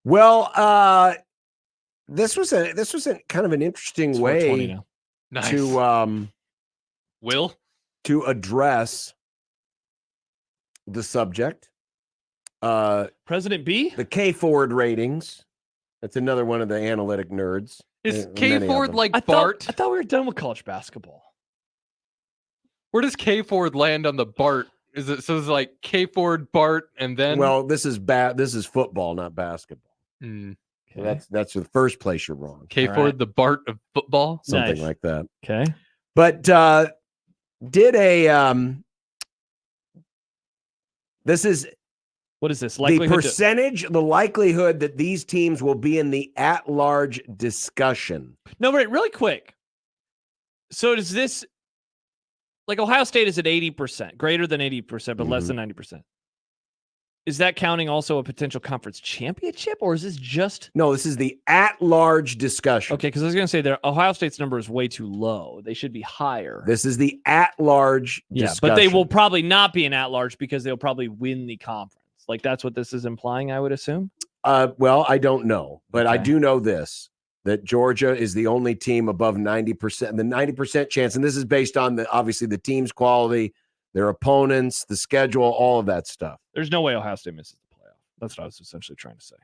Well, this was a kind of an interesting It's 420 way now. Nice. to address the subject. President B? The KFord ratings. That's another one of the analytic nerds. Is Many of KFord them. like I Bart? thought we were done with college basketball. Where does KFord land on the Bart? Is it so? It's like KFord, Bart, and then Well, this is This is football, not basketball. Hmm. So that's the first place you're wrong. KFord, right. the Bart of football. Something Nice. like that. Okay. But did a this is What is this? the Likelihood percentage, the likelihood that these teams will be in the at-large discussion. No, wait, really quick. So does this, like Ohio State is at 80%, greater than 80%, but less than 90%. Is that counting also a potential conference championship, or is this just? No, this is the at-large discussion. Okay, because I was going to say Ohio State's number is way too low. They should be higher. This is the at-large discussion. But they will probably not be an at-large because they'll probably win the conference. Like that's what this is implying, I would assume. Well, I don't know, but I Okay. do know this, that Georgia is the only team above 90%, the 90% chance. And this is based on obviously the team's quality, their opponents, the schedule, all of that stuff. There's no way Ohio State misses the playoff. That's what I was essentially trying to say.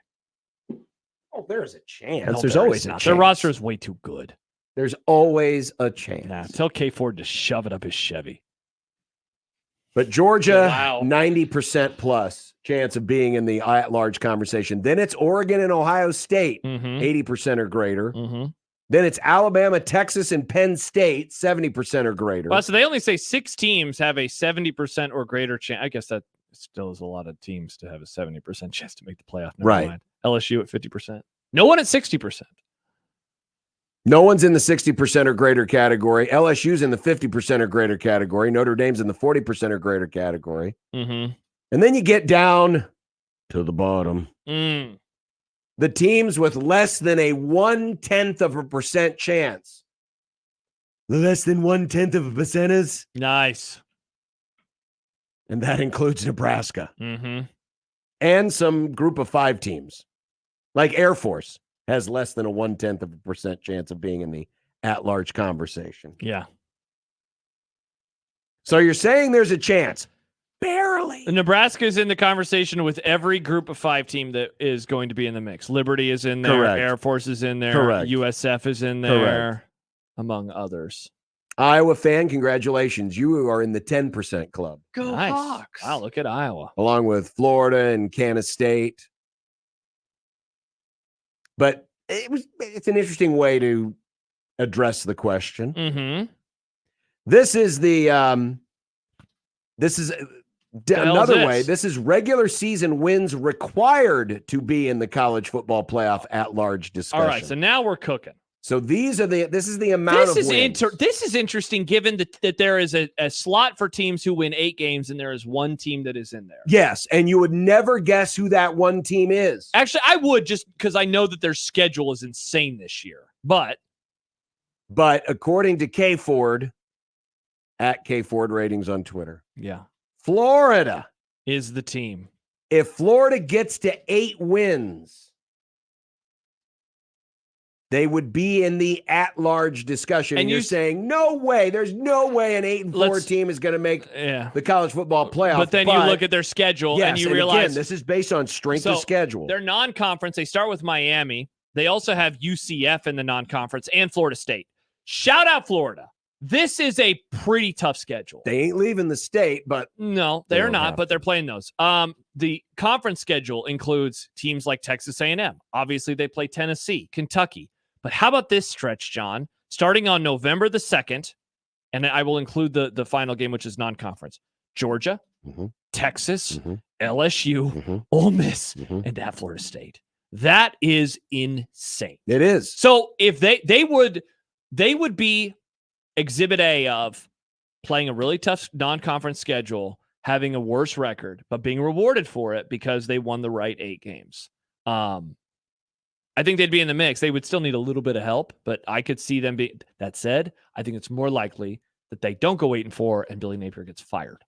Oh, there's a chance. No, There's there always is a not. chance. Their roster is way too good. There's always a chance. Nah, tell KFord to shove it up his Chevy. But Georgia, Wow. 90% plus chance of being in the at-large conversation. Then it's Oregon and Ohio State, 80% or greater. Then it's Alabama, Texas, and Penn State, 70% or greater. Well, so they only say 6 teams have a 70% or greater chance. I guess that still is a lot of teams to have a 70% chance to make the playoff. Never Right. mind. LSU at 50%. No one at 60%. No one's in the 60% or greater category. LSU's in the 50% or greater category. Notre Dame's in the 40% or greater category. Mm-hmm. And then you get down to the bottom. The teams with less than a 0.1% chance. The less than 0.1% is? Nice. And that includes Nebraska. Mm-hmm. And some group of 5 teams. Like Air Force has less than a 0.1% chance of being in the at-large conversation. Yeah. So you're saying there's a chance. Barely. Nebraska is in the conversation with every group of 5 team that is going to be in the mix. Liberty is in there. Correct. Air Force is in there. Correct. USF is in there. Correct. Among others. Iowa fan, congratulations. You are in the 10% club. Go Nice. Hawks. Wow, look at Iowa. Along with Florida and Kansas State. But it's an interesting way to address the question. Mm-hmm. This is another way. This is regular season wins required to be in the college football playoff at-large discussion. All right, so now we're cooking. So this is the amount of wins. This is interesting given that there is a slot for teams who win 8 games and there is one team that is in there. Yes, and you would never guess who that one team is. Actually, I would, just because I know that their schedule is insane this year. But according to KFord, at KFord Ratings on Twitter, yeah, Florida is the team. If Florida gets to 8 wins, they would be in the at-large discussion. And you're saying, no way. There's no way an 8-4 team is going to make the college football playoff. But then you look at their schedule and you realize. Again, this is based on strength of schedule. They're non-conference. They start with Miami. They also have UCF in the non-conference and Florida State. Shout out Florida. This is a pretty tough schedule. They ain't leaving the state, but. No, they're not, but they're playing those. The conference schedule includes teams like Texas A&M. Obviously, they play Tennessee, Kentucky. But how about this stretch, John? Starting on November the 2nd, and I will include the final game, which is non-conference. Georgia, Texas, LSU, Ole Miss, and at Florida State. That is insane. It is. So if they would be Exhibit A of playing a really tough non-conference schedule, having a worse record, but being rewarded for it because they won the right 8 games. I think they'd be in the mix. They would still need a little bit of help, but I could see them be. That said, I think it's more likely that they don't go 8-4 and Billy Napier gets fired.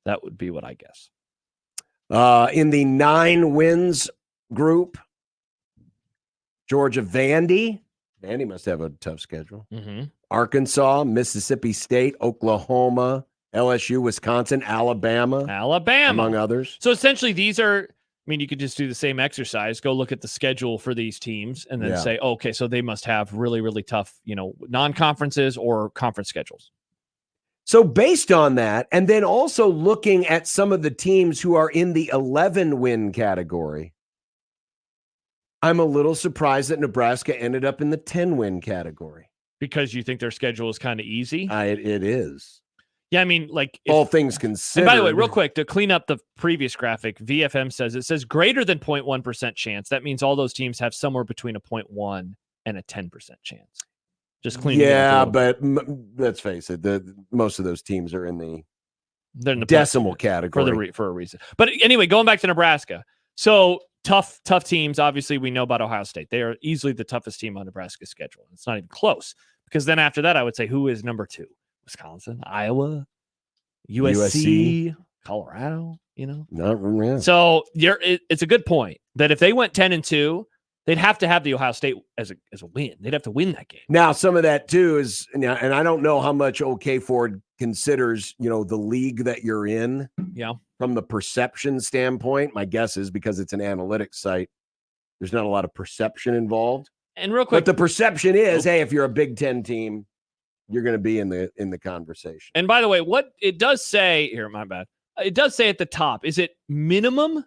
That would be what I guess. In the 9 wins group, Georgia, Vandy. Vandy must have a tough schedule. Mm-hmm. Arkansas, Mississippi State, Oklahoma, LSU, Wisconsin, Alabama, among others. So essentially, these are. I mean, you could just do the same exercise. Go look at the schedule for these teams, and then say, okay, so they must have really, really tough, non-conferences or conference schedules. So based on that, and then also looking at some of the teams who are in the 11-win category, I'm a little surprised that Nebraska ended up in the 10-win category. Because you think their schedule is kind of easy? It is. Yeah, I mean, all things considered. And by the way, real quick, to clean up the previous graphic, VFM says greater than 0.1% chance. That means all those teams have somewhere between a 0.1 and a 10% chance. Just clean it up. Yeah, but let's face it, most of those teams are in the decimal category for a reason. But anyway, going back to Nebraska. So tough teams. Obviously, we know about Ohio State. They are easily the toughest team on Nebraska's schedule. It's not even close. Because then after that, I would say, who is number 2? Wisconsin, Iowa, USC, Colorado, Not really. So it's a good point that if they went 10-2, they'd have to have the Ohio State as a win. They'd have to win that game. Now, some of that too is, and I don't know how much KFord considers, the league that you're in. Yeah. From the perception standpoint, my guess is because it's an analytics site, there's not a lot of perception involved. And real quick, but the perception is, hey, if you're a Big Ten team, you're going to be in the conversation. And by the way, what it does say here, my bad. It does say at the top, is it minimum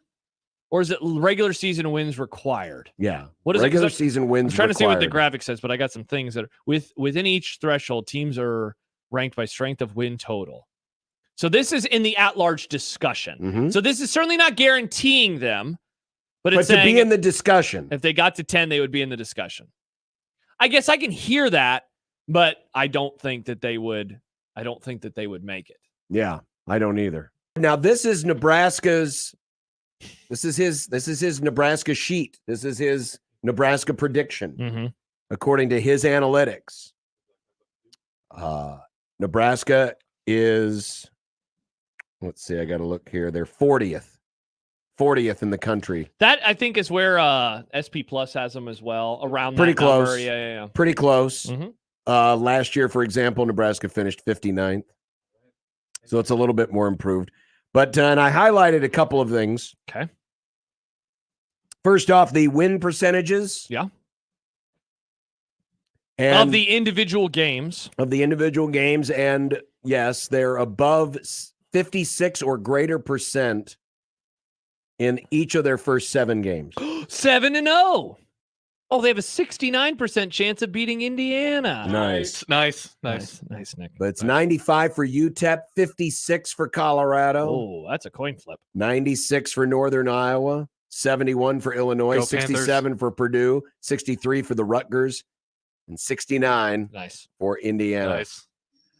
or is it regular season wins required? Yeah. What is regular season wins? I'm trying required. to see what the graphic says, but I got some things that are within each threshold. Teams are ranked by strength of win total. So this is in the at-large discussion. Mm-hmm. So this is certainly not guaranteeing them, but it's to be in the discussion. If they got to 10, they would be in the discussion. I guess I can hear that. But I don't think that they would make it. Yeah, I don't either. Now, this is Nebraska's. This is his Nebraska sheet. This is his Nebraska prediction, according to his analytics. Nebraska is. Let's see. I got to look here. They're 40th in the country. That I think is where SP Plus has them as well. Around pretty that close. Number. Yeah. Pretty close. Mm-hmm. Last year, for example, Nebraska finished 59th. So it's a little bit more improved. But and I highlighted a couple of things. Okay. First off, the win percentages. Yeah. And of the individual games. And yes, they're above 56 or greater percent in each of their first 7 games. 7-0. Oh, they have a 69% chance of beating Indiana. Nice, Nick. But it's 95 for UTEP, 56 for Colorado. Oh, that's a coin flip. 96 for Northern Iowa, 71 for Illinois, Go 67 Panthers. for Purdue, 63 for the Rutgers, and 69 for Indiana. Nice.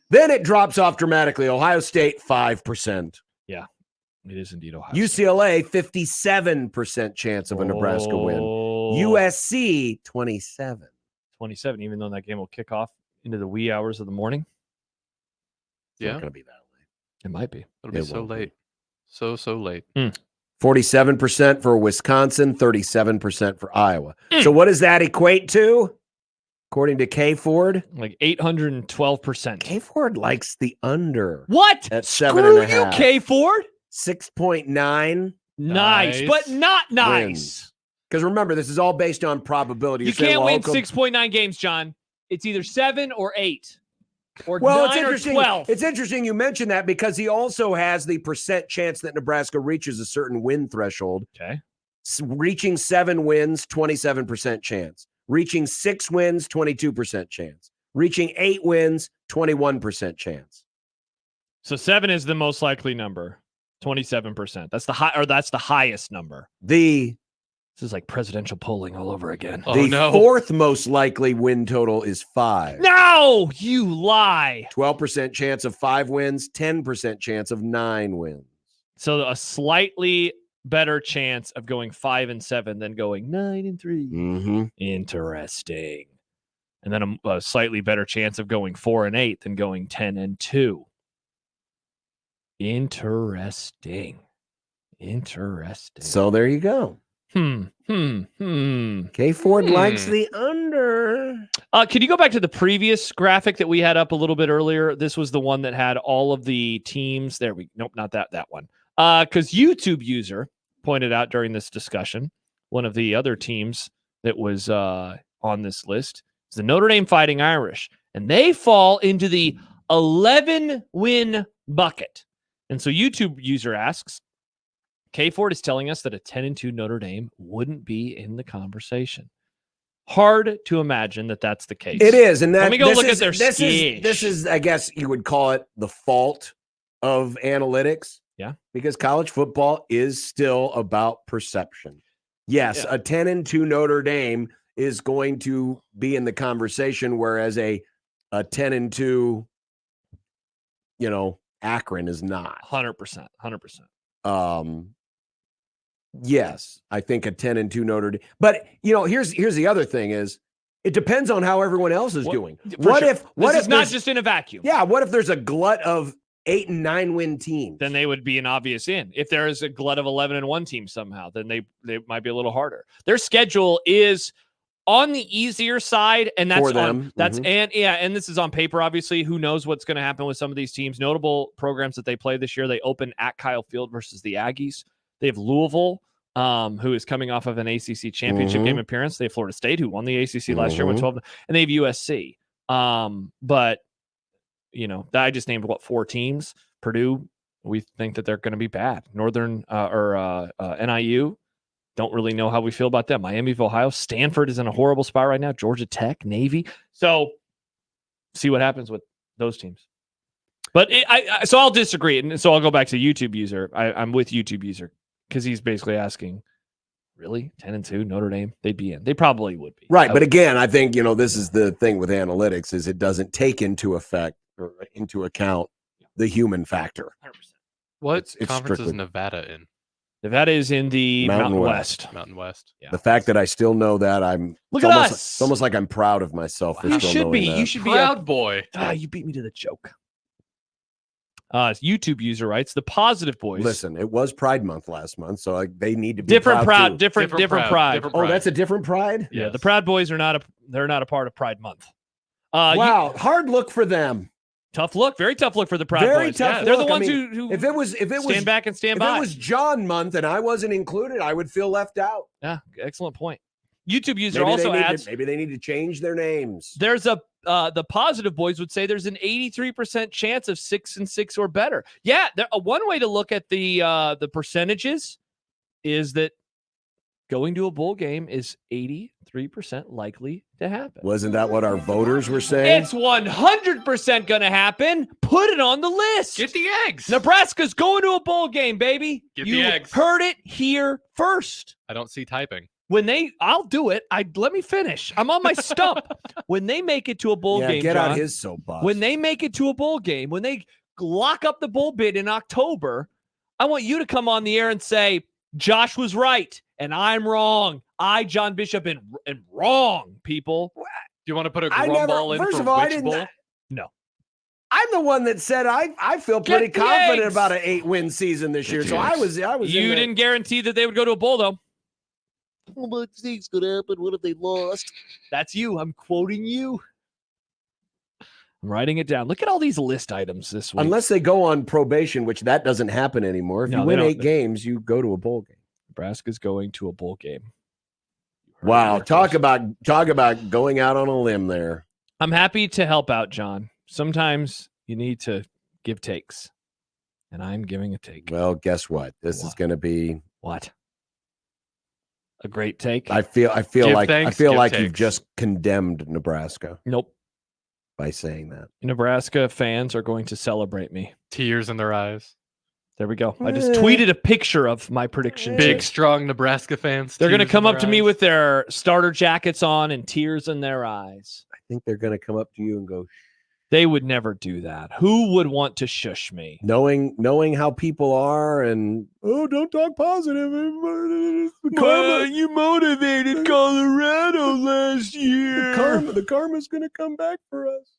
Then it drops off dramatically. Ohio State, 5%. Yeah, it is indeed Ohio UCLA, 57% chance of a Nebraska win. USC, 27. 27, even though that game will kick off into the wee hours of the morning. It's not going to be that late. It might be. It'll be so late. So late. 47% for Wisconsin, 37% for Iowa. So what does that equate to? According to KFord? Like 812%. KFord likes the under. What? At Screw 7.5. you, KFord. 6.9. Nice, but not nice. Wins. Because remember, this is all based on probability. You can't win 6.9 games, John. It's either 7 or 8. Or 9 or 12. It's interesting you mentioned that because he also has the percent chance that Nebraska reaches a certain win threshold. Okay. Reaching 7 wins, 27% chance. Reaching 6 wins, 22% chance. Reaching 8 wins, 21% chance. So 7 is the most likely number. 27%. That's the highest number. This is like presidential polling all over again. The fourth most likely win total is 5. No, you lie. 12% chance of 5 wins, 10% chance of 9 wins. So a slightly better chance of going 5-7 than going 9-3. Mm-hmm. Interesting. And then a slightly better chance of going 4-8 than going 10-2. Interesting. So there you go. KFord likes the under. Can you go back to the previous graphic that we had up a little bit earlier? This was the one that had all of the teams. Nope, not that one. Because YouTube user pointed out during this discussion, one of the other teams that was on this list is the Notre Dame Fighting Irish, and they fall into the 11-win bucket. And so YouTube user asks, KFord is telling us that a 10-2 Notre Dame wouldn't be in the conversation. Hard to imagine that that's the case. It is, and let me go look at their this is, I guess you would call it the fault of analytics. Yeah, because college football is still about perception. Yes, a 10-2 Notre Dame is going to be in the conversation, whereas a 10-2, Akron is not. 100%. Yes, I think a 10-2 Notre Dame. But here's the other thing is it depends on how everyone else is doing. What if it's not just in a vacuum? Yeah, what if there's a glut of 8 and 9 win teams? Then they would be an obvious in. If there is a glut of 11 and 1 teams somehow, then they might be a little harder. Their schedule is on the easier side, and that's for them. And this is on paper. Obviously, who knows what's going to happen with some of these teams? Notable programs that they play this year: they open at Kyle Field versus the Aggies. They have Louisville, who is coming off of an ACC championship game appearance. They have Florida State, who won the ACC last year, went 12, and they have USC. But I just named 4 teams. Purdue, we think that they're going to be bad. Northern NIU, don't really know how we feel about them. Miami of Ohio, Stanford is in a horrible spot right now. Georgia Tech, Navy. So see what happens with those teams. But so I'll disagree, and so I'll go back to YouTube user. I'm with YouTube user because he's basically asking, really, 10-2 Notre Dame? They'd be in. They probably would be. Right, but again, I think this is the thing with analytics is it doesn't take into account the human factor. 100%. What conference is Nevada in? Nevada is in the Mountain West. Mountain West. Yeah. The fact that I still know that it's almost like I'm proud of myself for still knowing that. You should be proud boy. You beat me to the joke. YouTube user writes the positive boys. Listen, it was Pride Month last month, so they need to be different proud too. different pride. Oh, that's a different Pride? Yeah, the Proud Boys are not a part of Pride Month. Wow, hard look for them. Tough look, very tough look for the Proud Boys. Very tough. They're the ones who if it was stand back and stand by. If it was John Month and I wasn't included, I would feel left out. Yeah, excellent point. YouTube user also adds maybe they need to change their names. There's the positive boys would say there's an 83% chance of 6-6 or better. Yeah, one way to look at the percentages is that going to a bowl game is 83% likely to happen. Wasn't that what our voters were saying? It's 100% going to happen. Put it on the list. Get the eggs. Nebraska's going to a bowl game, baby. Get the eggs. Heard it here first. I don't see typing. I'll do it. Let me finish. I'm on my stump. When they make it to a bowl game, get John, out his soapbox. When they make it to a bowl game, when they lock up the bowl bid in October, I want you to come on the air and say, Josh was right and I'm wrong. John Bishop, am wrong, people. Do you want to put a grumble in first for of all, which bowl? No. I'm the one that said I feel pretty confident about an 8-win season this year. So I was. You didn't guarantee that they would go to a bowl, though. What things could happen? What if they lost? That's you. I'm quoting you. I'm writing it down. Look at all these list items this week. Unless they go on probation, which that doesn't happen anymore. If you win 8 games, you go to a bowl game. Nebraska's going to a bowl game. Wow. Talk about going out on a limb there. I'm happy to help out, John. Sometimes you need to give takes. And I'm giving a take. Well, guess what? This is going to be what? A great take. I feel like you've just condemned Nebraska. Nope. By saying that. Nebraska fans are going to celebrate me. Tears in their eyes. There we go. I just tweeted a picture of my prediction. Big, strong Nebraska fans. They're going to come up to me with their starter jackets on and tears in their eyes. I think they're going to come up to you and go, they would never do that. Who would want to shush me? Knowing how people are and, don't talk positive. You motivated Colorado last year. The karma's going to come back for us.